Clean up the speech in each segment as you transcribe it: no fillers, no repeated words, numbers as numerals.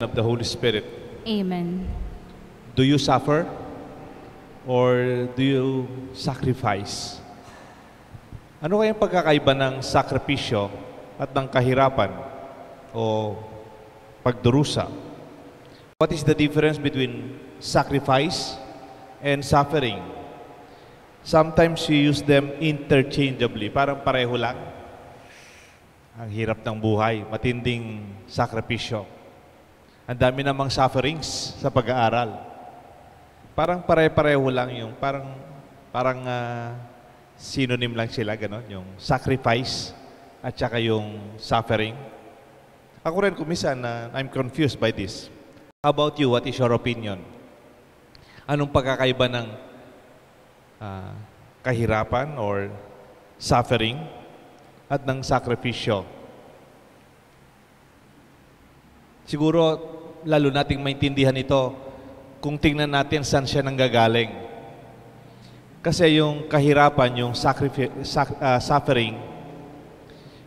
of the Holy Spirit. Amen. Do you suffer or do you sacrifice? Ano kayang pagkakaiba ng sakripisyo at ng kahirapan o pagdurusa? What is the difference between sacrifice and suffering? Sometimes we use them interchangeably, parang pareho lang. Ang hirap ng buhay, matinding sakripisyo. Ang dami namang sufferings sa pag-aaral. Parang pare-pareho lang yung parang synonym lang sila, gano'n, yung sacrifice at saka yung suffering. Ako rin kumisan na I'm confused by this. How about you? What is your opinion? Anong pagkakaiba ng kahirapan or suffering at ng sakripisyo? Siguro, lalo nating maintindihan ito kung tingnan natin saan siya nanggagaling. Kasi yung kahirapan, yung suffering,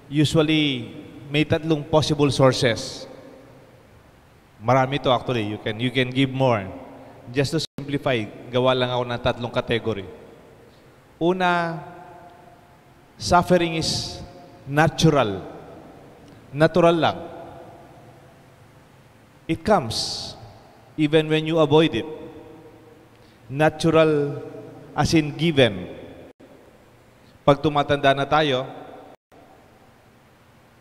usually may tatlong possible sources. Marami to actually. You can give more. Just to simplify, gawa lang ako ng tatlong category. Una, suffering is natural. Natural lang. It comes even when you avoid it. Natural as in given. Pag tumatanda na tayo,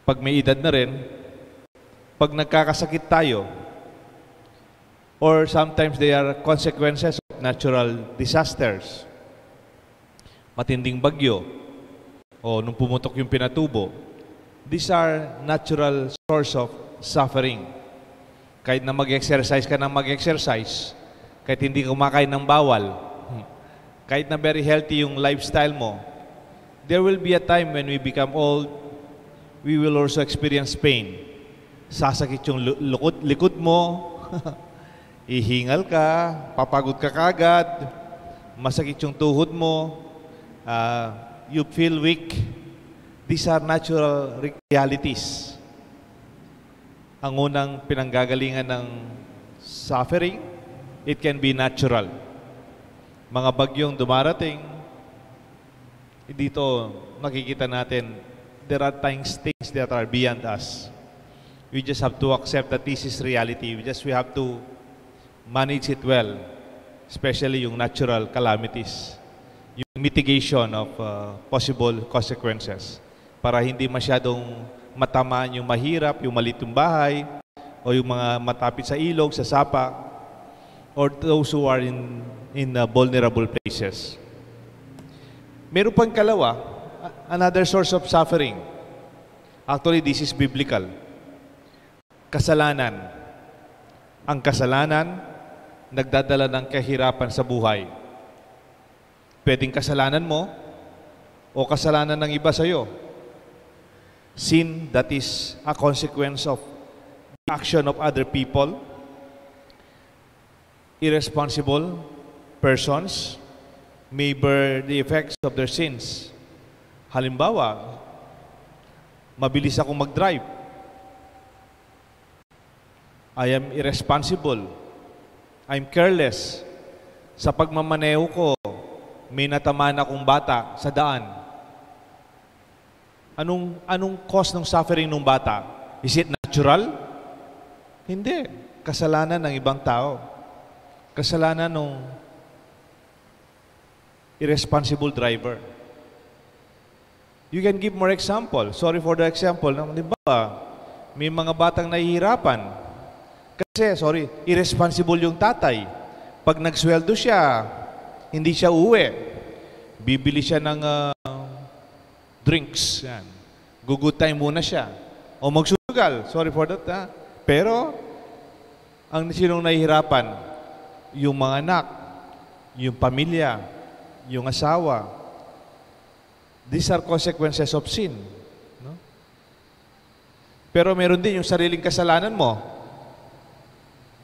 pag may edad na rin, pag nagkakasakit tayo, or sometimes they are consequences of natural disasters. Matinding bagyo, o nung pumutok yung pinatubo. These are natural source of suffering. Kahit na mag-exercise ka ng mag-exercise, kahit hindi kumakain ng bawal, kahit na very healthy yung lifestyle mo, there will be a time when we become old, we will also experience pain. Sasakit yung likod mo, ihingal ka, papagod ka kagad, masakit yung tuhod mo, you feel weak. These are natural realities. Ang unang pinanggagalingan ng suffering, it can be natural. Mga bagyong dumarating, dito makikita natin, there are things that are beyond us. We just have to accept that this is reality. We have to manage it well, especially yung natural calamities, yung mitigation of possible consequences para hindi masyadong matamaan yung mahirap, yung malitong bahay, o yung mga matapit sa ilog, sa sapa, or those who are in vulnerable places. Meron pang kalawa, another source of suffering. Actually, this is biblical. Kasalanan. Ang kasalanan, nagdadala ng kahirapan sa buhay. Pwedeng kasalanan mo o kasalanan ng iba sa'yo. Sin that is a consequence of the action of other people. Irresponsible persons may bear the effects of their sins. Halimbawa, mabilis akong mag-drive. I am irresponsible. I'm careless. Sa pagmamaneho ko, may natamaan akong bata sa daan. Anong cause ng suffering ng bata? Is it natural? Hindi. Kasalanan ng ibang tao. Kasalanan ng irresponsible driver. You can give more example. Sorry for the example. Di ba, may mga batang nahihirapan. Kasi, irresponsible yung tatay. Pag nagsweldo siya, hindi siya uwi. Bibili siya ng drinks. Yan. Good time muna siya. O magsusugal. Sorry for that. Ha? Pero, ang sinong nahihirapan? Yung mga anak, yung pamilya, yung asawa. These are consequences of sin. No? Pero meron din yung sariling kasalanan mo.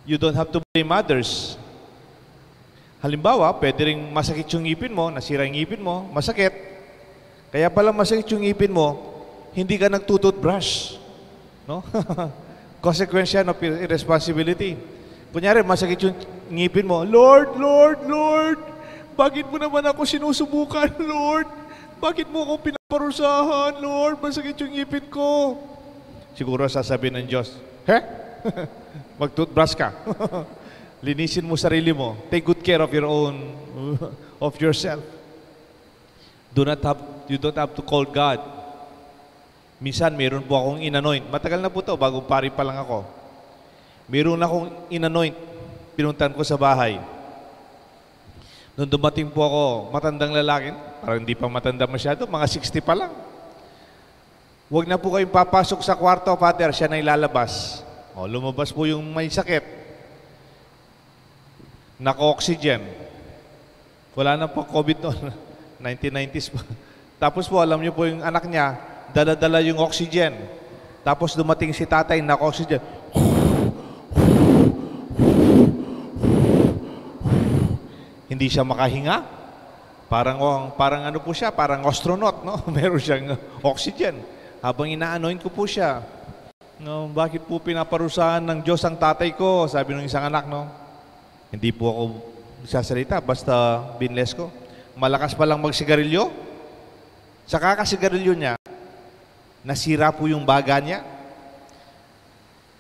You don't have to blame others. Halimbawa, pwede rin masakit yung ngipin mo, nasira yung ngipin mo, masakit. Kaya pala masakit yung ngipin mo, hindi ka nagtututbrush. No? Consequence yan of irresponsibility. Kunyari, masakit yung ngipin mo, Lord, Lord, Lord, bakit mo naman ako sinusubukan, Lord? Bakit mo ako pinaparusahan, Lord? Masakit yung ngipin ko. Siguro sasabihin ng Diyos, mag-toothbrush ka. Linisin mo sarili mo. Take good care of your own, of yourself. You don't have to call God. Minsan, meron po akong inanoint. Matagal na po ito, bagong pari pa lang ako. Meron akong inanoint. Pinuntan ko sa bahay. Nung dumating po ako, matandang lalaki, parang hindi pa matanda masyado, mga 60 pa lang. Huwag na po kayong papasok sa kwarto, Father, siya na ilalabas. O, lumabas po yung may sakit. Naka-oxygen. Wala na po COVID noon. 1990s pa. Tapos po, alam niyo po yung anak niya, dala-dala yung oxygen. Tapos dumating si tatay, naka-oxygen. Hindi siya makahinga. Parang ano po siya, parang astronaut, no? Meron siyang oxygen. Habang inaanoin ko po siya, no, bakit po pinaparusahan ng Diyos ang tatay ko? Sabi ng isang anak, no? Hindi po ako sasalita, basta binless ko. Malakas pa lang magsigarilyo. Sa kakasigarilyo niya, nasira po yung baga niya.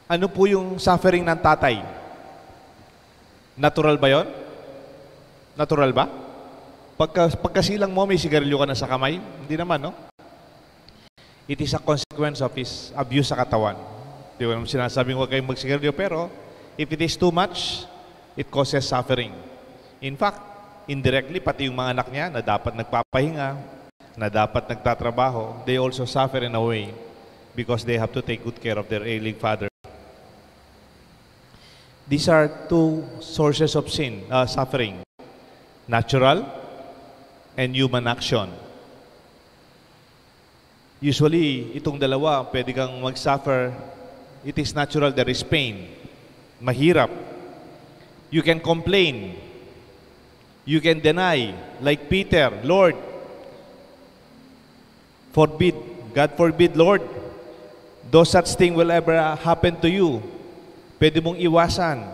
Ano po yung suffering ng tatay? Natural ba yon? Natural ba? Pagkasilang mo, may sigarilyo ka na sa kamay? Hindi naman, no? It is a consequence of his abuse sa katawan. Di ba naman sinasabing huwag kayong magsigarilyo, pero if it is too much, it causes suffering. In fact, indirectly, pati yung mga anak niya na dapat nagpapahinga, na dapat nagtatrabaho, they also suffer in a way because they have to take good care of their ailing father. These are two sources of sin, suffering. Natural and human action. Usually, itong dalawa, pwede kang mag-suffer. It is natural, there is pain. Mahirap. You can complain. You can deny. Like Peter, Lord, forbid, God forbid, Lord, though such thing will ever happen to you. Pwede mong iwasan.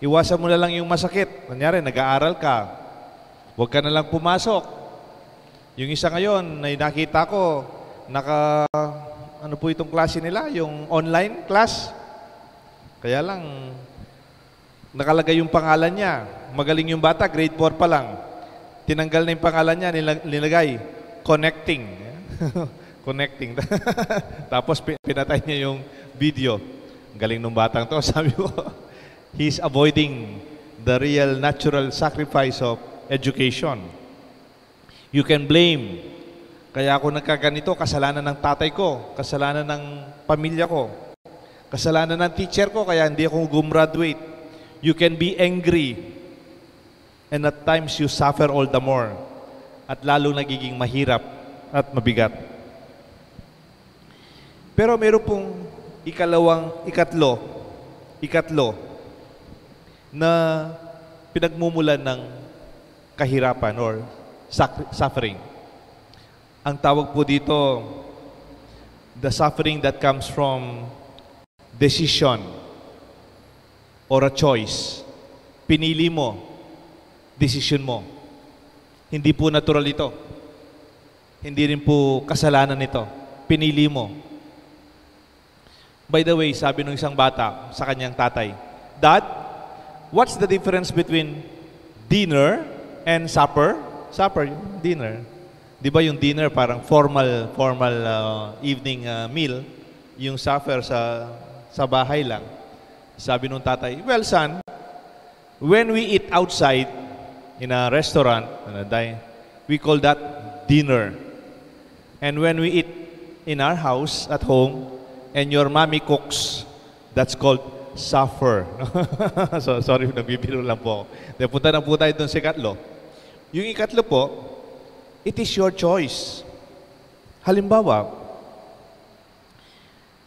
Iwasan mo na lang yung masakit. Kunyari, nag-aaral ka. Huwag ka na lang pumasok. Yung isa ngayon, na nakita ko, ano po itong klase nila? Yung online class. Kaya lang, nakalagay yung pangalan niya. Magaling yung bata, grade 4 pa lang. Tinanggal na yung pangalan niya, nilagay, connecting. Connecting. Tapos pinatay niya yung video. Galing nung batang to. Sabi ko, he's avoiding the real natural sacrifice of education. You can blame. Kaya ako nagkaganito, kasalanan ng tatay ko, kasalanan ng pamilya ko, kasalanan ng teacher ko, kaya hindi ako gumraduate. You can be angry. And at times you suffer all the more. At lalo nagiging mahirap at mabigat. Pero meron pong ikatlo na pinagmumulan ng kahirapan or suffering. Ang tawag po dito, the suffering that comes from decision or a choice. Pinili mo, decision mo. Hindi po natural ito. Hindi rin po kasalanan ito. Pinili mo. By the way, sabi ng isang bata sa kanyang tatay, Dad, what's the difference between dinner and supper? Supper, dinner. Di ba yung dinner parang formal evening meal, yung supper sa bahay lang. Sabi nung tatay, well son, when we eat outside in a restaurant, we call that dinner. And when we eat in our house at home and your mommy cooks, that's called supper. So sorry, nabibiro lang po. Punta na po tayo doon sa ikatlo. Yung ikatlo po, it is your choice. Halimbawa,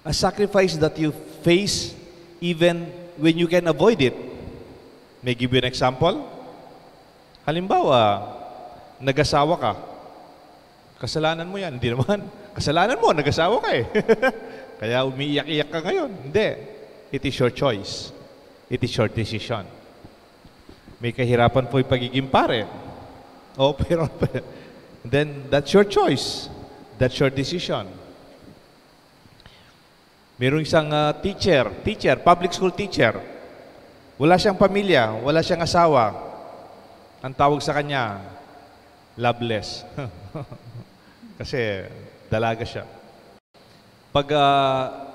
a sacrifice that you face even when you can avoid it. May give you an example. Halimbawa, nag-asawa ka. Kasalanan mo yan. Hindi naman. Kasalanan mo, nag-asawa ka eh. Kaya umiiyak-iyak ka ngayon. Hindi. It is your choice. It is your decision. May kahirapan po yung pagiging pare. O, pero then that's your choice. That's your decision. Mayroong isang teacher, public school teacher. Wala siyang pamilya, wala siyang asawa. Ang tawag sa kanya, loveless. Kasi dalaga siya. Pag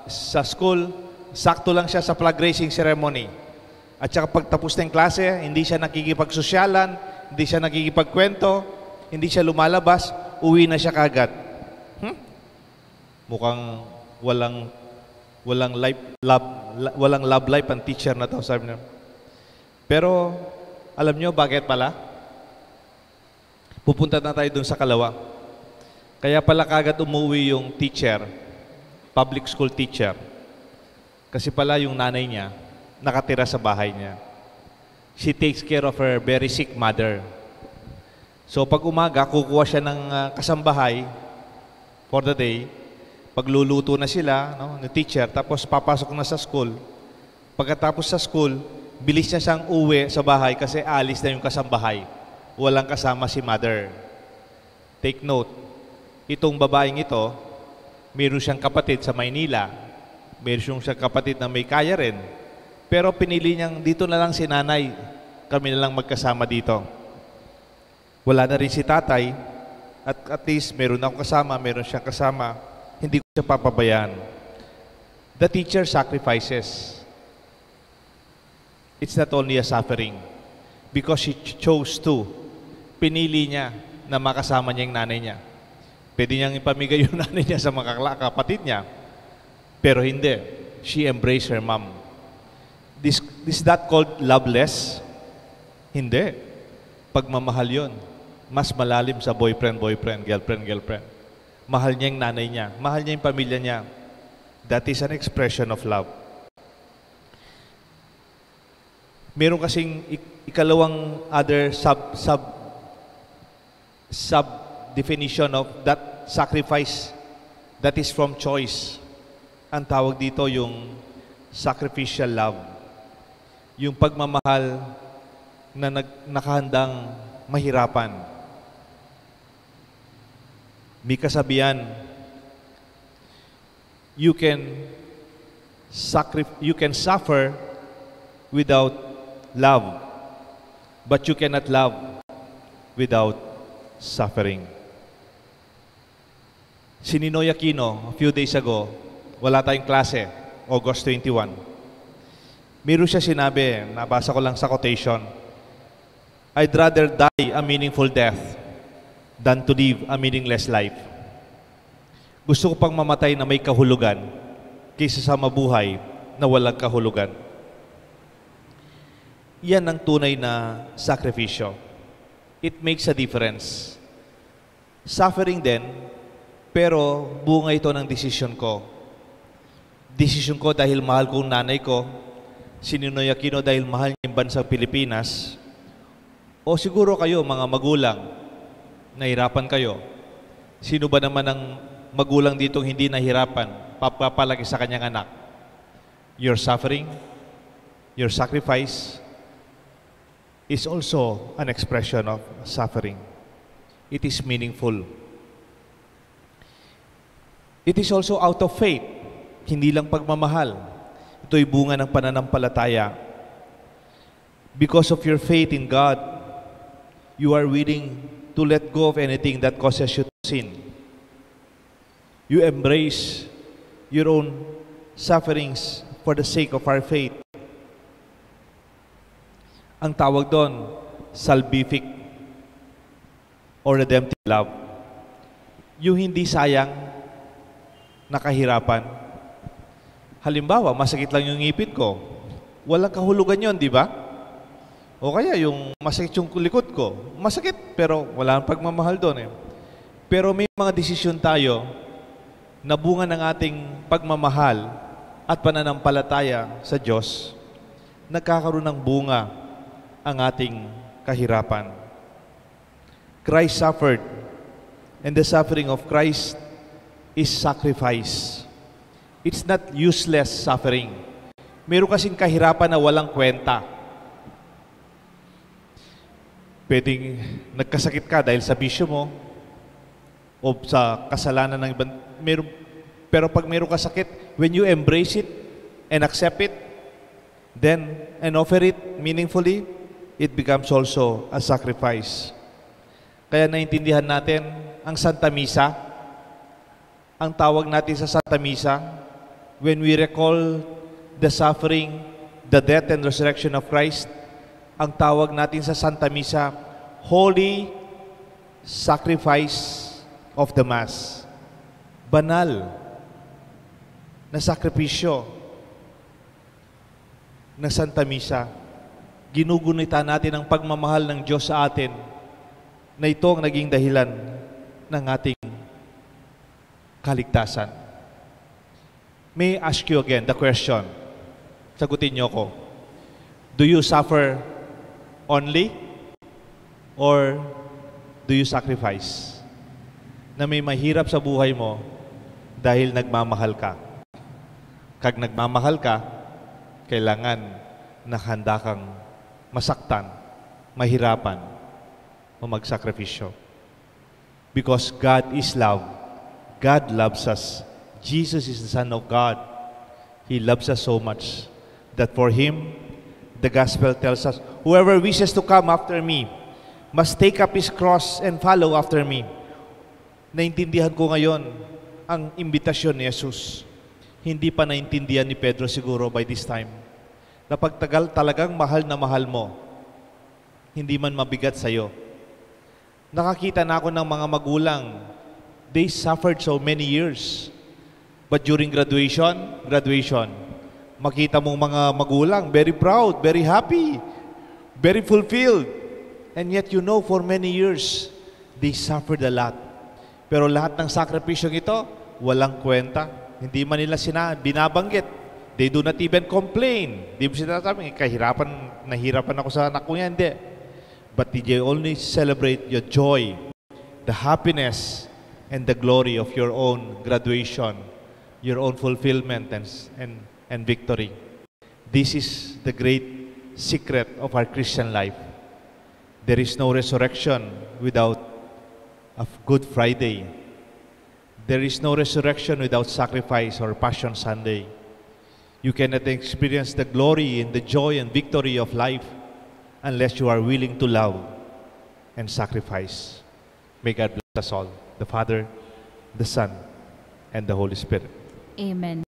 sa school, sakto lang siya sa flag raising ceremony. At saka pagtapos ng klase, hindi siya nakikipagsosyalan, hindi siya nakikipagkwento, hindi siya lumalabas, uwi na siya kagad. Mukhang walang love life ang teacher na to, sabi niya. Pero alam niyo bakit pala? Pupunta na tayo dun sa kalawa. Kaya pala kagad umuwi yung teacher, public school teacher. Kasi pala yung nanay niya nakatira sa bahay niya. She takes care of her very sick mother. So pag umaga, kukuha siya ng kasambahay for the day. Pagluluto na sila, no, ng teacher, tapos papasok na sa school. Pagkatapos sa school, bilis na siyang uwi sa bahay kasi alis na yung kasambahay. Walang kasama si mother. Take note, itong babaeng ito, mayroon siyang kapatid sa Maynila. Mayroon siyang kapatid na may kaya rin. Pero pinili niyang dito na lang si nanay. Kami na lang magkasama dito. Wala na rin si tatay. At least meron ako kasama, meron siyang kasama. Hindi ko siya papabayaan. The teacher sacrifices. It's not only a suffering. Because she chose to. Pinili niya na makasama niya yung nanay niya. Pwede niyang ipamigay yung nanay niya sa mga kapatid niya. Pero hindi. She embraced her mom. Is that called loveless? Hindi. Pagmamahal yun. Mas malalim sa boyfriend, girlfriend. Mahal niya yung nanay niya. Mahal niya yung pamilya niya. That is an expression of love. Meron kasing ikalawang other sub definition of that sacrifice that is from choice. Ang tawag dito yung sacrificial love. Yung pagmamahal na nakahandang mahirapan. May kasabihan, you can suffer without love, but you cannot love without suffering. Si Ninoy Aquino, a few days ago, wala tayong klase, August 21. Meron siya sinabi, nabasa ko lang sa quotation, I'd rather die a meaningful death than to live a meaningless life. Gusto ko pang mamatay na may kahulugan kaysa sa mabuhay na walang kahulugan. Yan ang tunay na sakripisyo. It makes a difference. Suffering din, pero bunga ito ng desisyon ko. Desisyon ko dahil mahal kong nanay ko, si Ninoy Aquino dahil mahal niya yung bansang Pilipinas, o siguro kayo mga magulang, nahirapan kayo. Sino ba naman ang magulang ditong hindi nahirapan, papapalaki sa kanyang anak? Your suffering, your sacrifice is also an expression of suffering. It is meaningful. It is also out of faith, hindi lang pagmamahal. Ito'y bunga ng pananampalataya. Because of your faith in God, you are willing to let go of anything that causes you to sin. You embrace your own sufferings for the sake of our faith. Ang tawag doon, salvific or redemptive love. Yung hindi sayang nakahirapan. Halimbawa, masakit lang yung ngipin ko. Walang kahulugan yon, di ba? O kaya yung masakit yung likod ko. Masakit, pero wala nang pagmamahal doon eh. Pero may mga desisyon tayo na bunga ng ating pagmamahal at pananampalataya sa Diyos, nagkakaroon ng bunga ang ating kahirapan. Christ suffered, and the suffering of Christ is sacrifice. It's not useless suffering. Meron kasing kahirapan na walang kwenta. Pwedeng nagkasakit ka dahil sa bisyo mo o sa kasalanan ng ibang. Pero pag meron ka sakit, when you embrace it and accept it, then and offer it meaningfully, it becomes also a sacrifice. Kaya naintindihan natin ang Santa Misa, ang tawag natin sa Santa Misa, when we recall the suffering, the death and resurrection of Christ, ang tawag natin sa Santa Misa, Holy Sacrifice of the Mass. Banal na sakripisyo ng Santa Misa. Ginugunita natin ang pagmamahal ng Diyos sa atin na ito ang naging dahilan ng ating kaligtasan. May I ask you again the question. Sagutin niyo ko. Do you suffer only or do you sacrifice? Na may mahirap sa buhay mo dahil nagmamahal ka. Kag nagmamahal ka, kailangan nakahanda kang masaktan, mahirapan, o magsakripisyo. Because God is love. God loves us. Jesus is the Son of God. He loves us so much that for Him, the Gospel tells us, whoever wishes to come after me must take up his cross and follow after me. Naintindihan ko ngayon ang imbitasyon ni Jesus. Hindi pa naintindihan ni Pedro siguro by this time. Na pagtagal talagang mahal na mahal mo, hindi man mabigat sa'yo. Nakakita na ako ng mga magulang, they suffered so many years. But during graduation, makita mong mga magulang, very proud, very happy, very fulfilled. And yet you know, for many years, they suffered a lot. Pero lahat ng sakripisyong ito, walang kwenta. Hindi man nila binabanggit. They do not even complain. Di mo sinasabi, nahirapan ako sa anak ko yan. Hindi. But they only celebrate your joy, the happiness, and the glory of your own graduation, your own fulfillment and victory. This is the great secret of our Christian life. There is no resurrection without a Good Friday. There is no resurrection without sacrifice or Passion Sunday. You cannot experience the glory and the joy and victory of life unless you are willing to love and sacrifice. May God bless us all, the Father, the Son, and the Holy Spirit. Amen.